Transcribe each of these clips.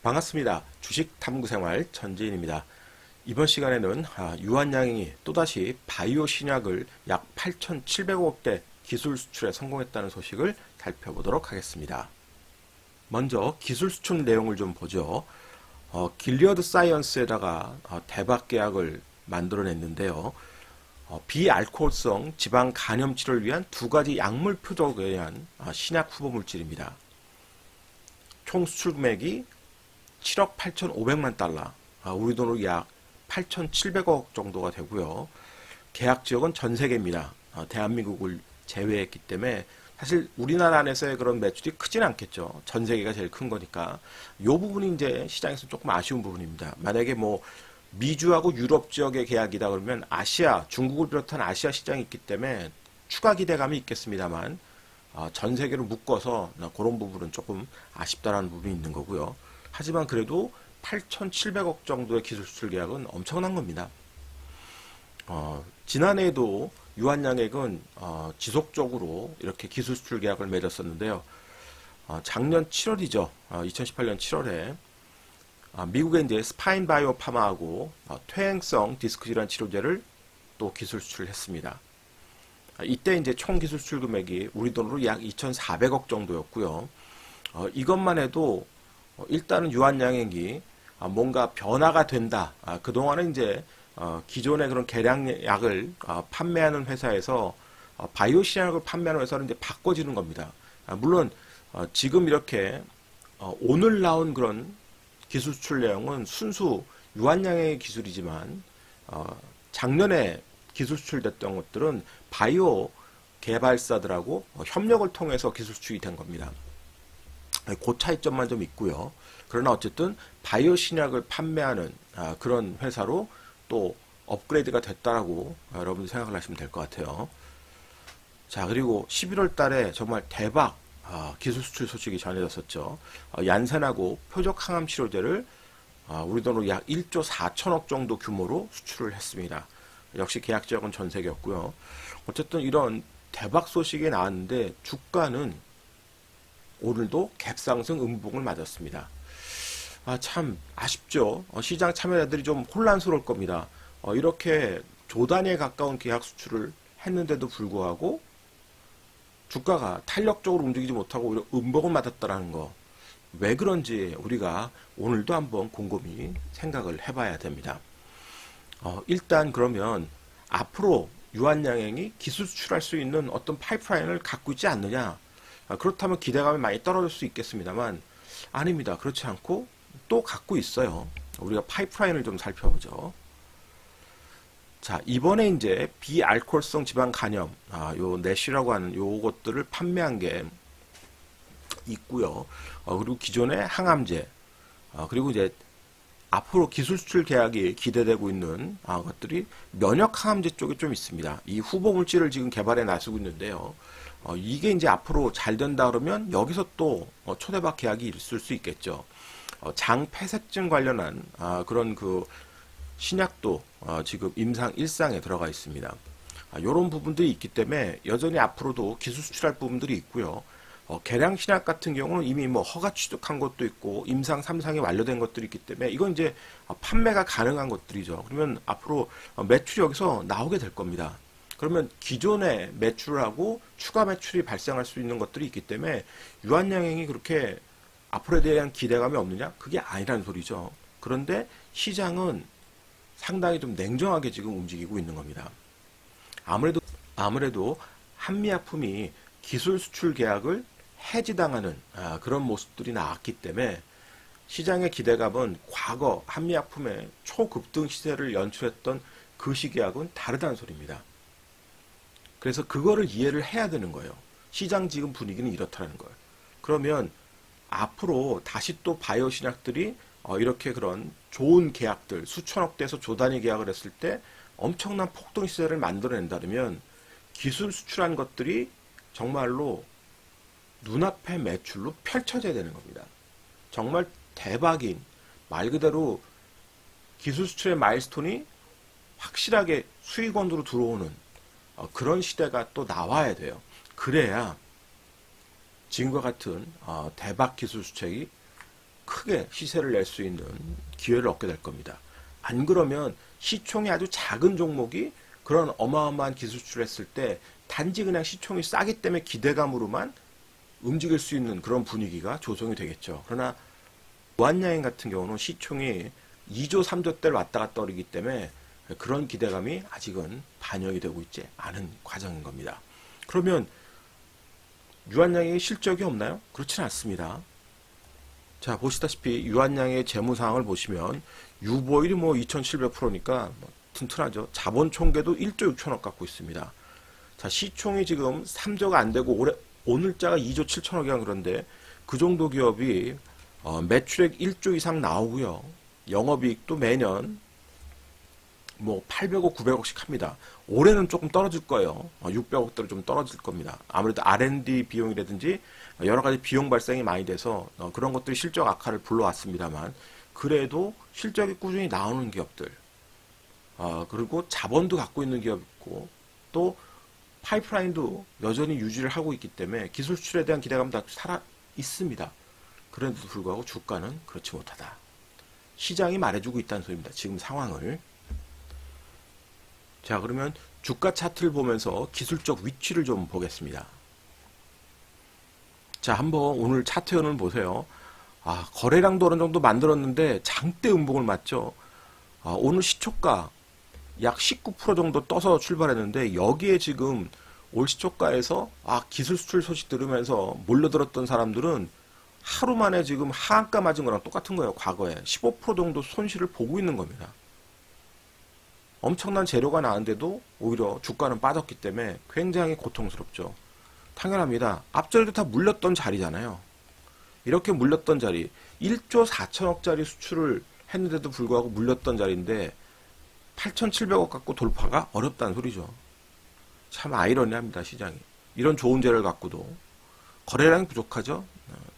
반갑습니다. 주식탐구생활 전지인입니다. 이번 시간에는 유한양행이 또다시 바이오 신약을 약 8,700억대 기술 수출에 성공했다는 소식을 살펴보도록 하겠습니다. 먼저 기술 수출 내용을 좀 보죠. 길리어드 사이언스에다가 대박 계약을 만들어냈는데요. 비알코올성 지방 간염 치료를 위한 두 가지 약물 표적에 의한 신약 후보 물질입니다. 총 수출 금액이 7억 8,500만 달러, 우리 돈으로 약 8,700억 정도가 되고요. 계약 지역은 전 세계입니다. 대한민국을 제외했기 때문에 사실 우리나라 안에서의 그런 매출이 크진 않겠죠. 전 세계가 제일 큰 거니까. 이 부분이 이제 시장에서 조금 아쉬운 부분입니다. 만약에 뭐 미주하고 유럽 지역의 계약이다 그러면 아시아, 중국을 비롯한 아시아 시장이 있기 때문에 추가 기대감이 있겠습니다만 전 세계로 묶어서 그런 부분은 조금 아쉽다라는 부분이 있는 거고요. 하지만 그래도 8,700억 정도의 기술 수출 계약은 엄청난 겁니다. 지난해에도 유한양액은 지속적으로 이렇게 기술 수출 계약을 맺었었는데요. 작년 7월이죠. 2018년 7월에 미국의 이제 스파인 바이오 파마하고 퇴행성 디스크 질환 치료제를 또 기술 수출을 했습니다. 이때 이제 총 기술 수출 금액이 우리 돈으로 약 2,400억 정도였고요. 이것만 해도 일단은 유한양행이 뭔가 변화가 된다. 그동안은 이제 기존의 그런 계량약을 판매하는 회사에서 바이오 신약을 판매하는 회사로 이제 바꿔지는 겁니다. 물론 지금 이렇게 오늘 나온 그런 기술 수출 내용은 순수 유한양행의 기술이지만 작년에 기술 수출됐던 것들은 바이오 개발사들하고 협력을 통해서 기술 수출이 된 겁니다. 그 차이점만 좀 있고요. 그러나 어쨌든 바이오 신약을 판매하는 그런 회사로 또 업그레이드가 됐다라고 여러분들 생각을 하시면 될 것 같아요. 자, 그리고 11월 달에 정말 대박 기술 수출 소식이 전해졌었죠. 얀센하고 표적 항암 치료제를 우리 돈으로 약 1조 4천억 정도 규모로 수출을 했습니다. 역시 계약 지역은 전 세계였고요. 어쨌든 이런 대박 소식이 나왔는데 주가는 오늘도 갭상승 음봉을 맞았습니다. 참 아쉽죠. 시장 참여자들이 좀 혼란스러울 겁니다. 이렇게 조 단위에 가까운 계약 수출을 했는데도 불구하고 주가가 탄력적으로 움직이지 못하고 오히려 음봉을 맞았다는 거. 왜 그런지 우리가 오늘도 한번 곰곰이 생각을 해봐야 됩니다. 일단 그러면 앞으로 유한양행이 기술 수출할 수 있는 어떤 파이프라인을 갖고 있지 않느냐. 그렇다면 기대감이 많이 떨어질 수 있겠습니다만 아닙니다. 그렇지 않고 또 갖고 있어요. 우리가 파이프라인을 좀 살펴보죠. 자, 이번에 이제 비알코올성 지방 간염, 요 내쉬라고 하는 요것들을 판매한 게 있고요. 그리고 기존의 항암제, 그리고 이제 앞으로 기술 수출 계약이 기대되고 있는 것들이 면역 항암제 쪽에 좀 있습니다. 이 후보 물질을 지금 개발해 나서고 있는데요. 이게 이제 앞으로 잘 된다 그러면 여기서 또 초대박 계약이 있을 수 있겠죠. 장폐색증 관련한 그런 그 신약도 지금 임상 1상에 들어가 있습니다. 이런 부분들이 있기 때문에 여전히 앞으로도 기술 수출할 부분들이 있고요. 계량 신약 같은 경우는 이미 뭐 허가 취득한 것도 있고 임상 3상이 완료된 것들이 있기 때문에 이건 이제 판매가 가능한 것들이죠. 그러면 앞으로 매출이 여기서 나오게 될 겁니다. 그러면 기존의 매출하고 추가 매출이 발생할 수 있는 것들이 있기 때문에 유한양행이 그렇게 앞으로에 대한 기대감이 없느냐? 그게 아니라는 소리죠. 그런데 시장은 상당히 좀 냉정하게 지금 움직이고 있는 겁니다. 아무래도 한미약품이 기술 수출 계약을 해지당하는 그런 모습들이 나왔기 때문에 시장의 기대감은 과거 한미약품의 초급등 시세를 연출했던 그 시기하고는 다르다는 소리입니다. 그래서 그거를 이해를 해야 되는 거예요. 시장 지금 분위기는 이렇다는 거예요. 그러면 앞으로 다시 또 바이오 신약들이 이렇게 그런 좋은 계약들, 수천억대에서 조 단위 계약을 했을 때 엄청난 폭등 시세를 만들어낸다면 기술 수출한 것들이 정말로 눈앞의 매출로 펼쳐져야 되는 겁니다. 정말 대박인, 말 그대로 기술 수출의 마일스톤이 확실하게 수익원으로 들어오는 그런 시대가 또 나와야 돼요. 그래야 지금과 같은 대박 기술 수책이 크게 시세를 낼 수 있는 기회를 얻게 될 겁니다. 안 그러면 시총이 아주 작은 종목이 그런 어마어마한 기술 수출을 했을 때 단지 그냥 시총이 싸기 때문에 기대감으로만 움직일 수 있는 그런 분위기가 조성이 되겠죠. 그러나 무한양행 같은 경우는 시총이 2조, 3조대를 왔다 갔다 거리기 때문에 그런 기대감이 아직은 반영이 되고 있지 않은 과정인 겁니다. 그러면 유한양행의 실적이 없나요? 그렇지는 않습니다. 자, 보시다시피 유한양의 재무사항을 보시면 유보율이 2700%니까 튼튼하죠. 자본 총계도 1조 6천억 갖고 있습니다. 자, 시총이 지금 3조가 안 되고 오늘자가 2조 7천억이야. 그런데 그 정도 기업이 매출액 1조 이상 나오고요. 영업이익도 매년 800억, 900억씩 합니다. 올해는 조금 떨어질 거예요. 600억대로 좀 떨어질 겁니다. 아무래도 R&D 비용이라든지 여러 가지 비용 발생이 많이 돼서 그런 것들이 실적 악화를 불러왔습니다만 그래도 실적이 꾸준히 나오는 기업들 그리고 자본도 갖고 있는 기업 있고 또 파이프라인도 여전히 유지를 하고 있기 때문에 기술 수출에 대한 기대감도 아주 살아 있습니다. 그런데도 불구하고 주가는 그렇지 못하다. 시장이 말해주고 있다는 소리입니다. 지금 상황을. 자, 그러면 주가 차트를 보면서 기술적 위치를 좀 보겠습니다. 자, 한번 오늘 차트연을 보세요. 거래량도 어느 정도 만들었는데 장대 음봉을 맞죠. 오늘 시초가 약 19% 정도 떠서 출발했는데 여기에 지금 올 시초가에서 기술 수출 소식 들으면서 몰려들었던 사람들은 하루 만에 지금 하한가 맞은 거랑 똑같은 거예요. 과거에 15% 정도 손실을 보고 있는 겁니다. 엄청난 재료가 나왔는데도 오히려 주가는 빠졌기 때문에 굉장히 고통스럽죠. 당연합니다. 앞전에도 다 물렸던 자리잖아요. 이렇게 물렸던 자리 1조 4천억짜리 수출을 했는데도 불구하고 물렸던 자리인데 8,700억 갖고 돌파가 어렵다는 소리죠. 참 아이러니합니다. 시장이. 이런 좋은 재료를 갖고도 거래량이 부족하죠.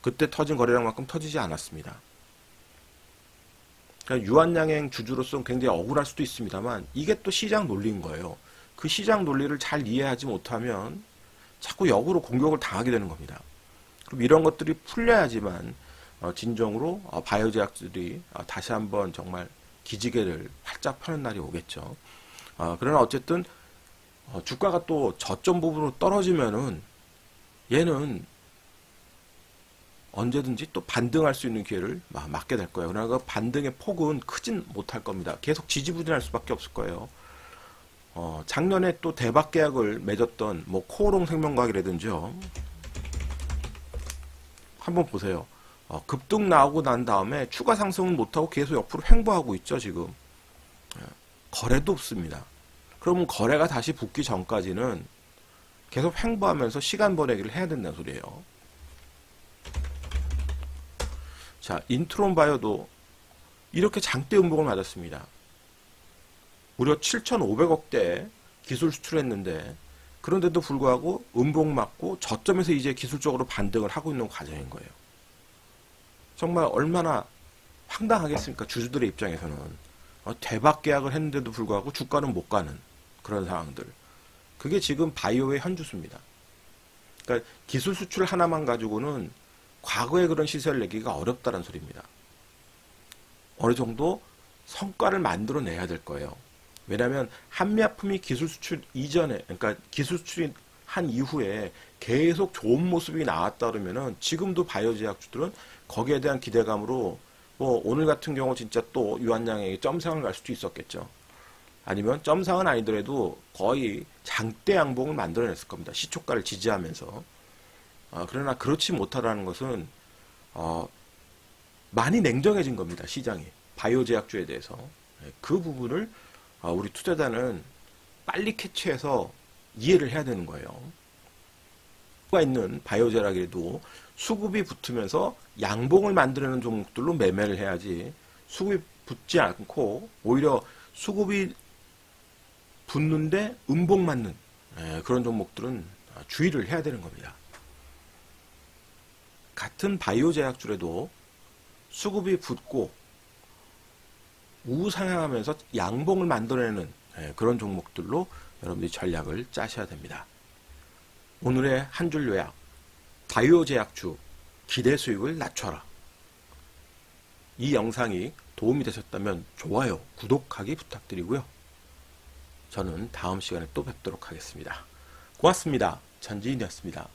그때 터진 거래량만큼 터지지 않았습니다. 그러니까 유한양행 주주로서는 굉장히 억울할 수도 있습니다만 이게 또 시장 논리인 거예요. 그 시장 논리를 잘 이해하지 못하면 자꾸 역으로 공격을 당하게 되는 겁니다. 그럼 이런 것들이 풀려야지만 진정으로 바이오제약들이 다시 한번 정말 기지개를 활짝 펴는 날이 오겠죠. 그러나 어쨌든 주가가 또 저점 부분으로 떨어지면은 얘는 언제든지 또 반등할 수 있는 기회를 맞게 될 거예요. 그러나 그 반등의 폭은 크진 못할 겁니다. 계속 지지부진할 수밖에 없을 거예요. 작년에 또 대박 계약을 맺었던 코오롱 생명과학이라든지요. 한번 보세요. 급등 나오고 난 다음에 추가 상승은 못하고 계속 옆으로 횡보하고 있죠, 지금. 거래도 없습니다. 그러면 거래가 다시 붙기 전까지는 계속 횡보하면서 시간 보내기를 해야 된다는 소리예요. 자, 인트론 바이오도 이렇게 장대 음봉을 맞았습니다. 무려 7,500억대 기술 수출했는데 그런데도 불구하고 음봉 맞고 저점에서 이제 기술적으로 반등을 하고 있는 과정인 거예요. 정말 얼마나 황당하겠습니까? 주주들의 입장에서는. 대박 계약을 했는데도 불구하고 주가는 못 가는 그런 상황들. 그게 지금 바이오의 현주소입니다. 그러니까 기술 수출 하나만 가지고는 과거에 그런 시세를 내기가 어렵다는 소리입니다. 어느 정도 성과를 만들어내야 될 거예요. 왜냐하면 한미약품이 기술 수출 이전에, 그러니까 기술 수출이 한 이후에 계속 좋은 모습이 나왔다 그러면은 지금도 바이오제약주들은 거기에 대한 기대감으로 오늘 같은 경우 진짜 또 유한양에게 점상을 갈 수도 있었겠죠. 아니면 점상은 아니더라도 거의 장대 양봉을 만들어냈을 겁니다. 시초가를 지지하면서. 그러나 그렇지 못하다는 것은 많이 냉정해진 겁니다. 시장이. 바이오제약주에 대해서. 그 부분을 우리 투자자는 빨리 캐치해서 이해를 해야 되는 거예요. 수가 있는 바이오제약에도 수급이 붙으면서 양봉을 만들어내는 종목들로 매매를 해야지 수급이 붙지 않고 오히려 수급이 붙는데 음봉 맞는 그런 종목들은 주의를 해야 되는 겁니다. 같은 바이오제약주라도 수급이 붙고 우상향하면서 양봉을 만들어내는 그런 종목들로 여러분들이 전략을 짜셔야 됩니다. 오늘의 한 줄 요약. 바이오 제약주 기대 수익을 낮춰라. 이 영상이 도움이 되셨다면 좋아요, 구독하기 부탁드리고요. 저는 다음 시간에 또 뵙도록 하겠습니다. 고맙습니다. 전지인이었습니다.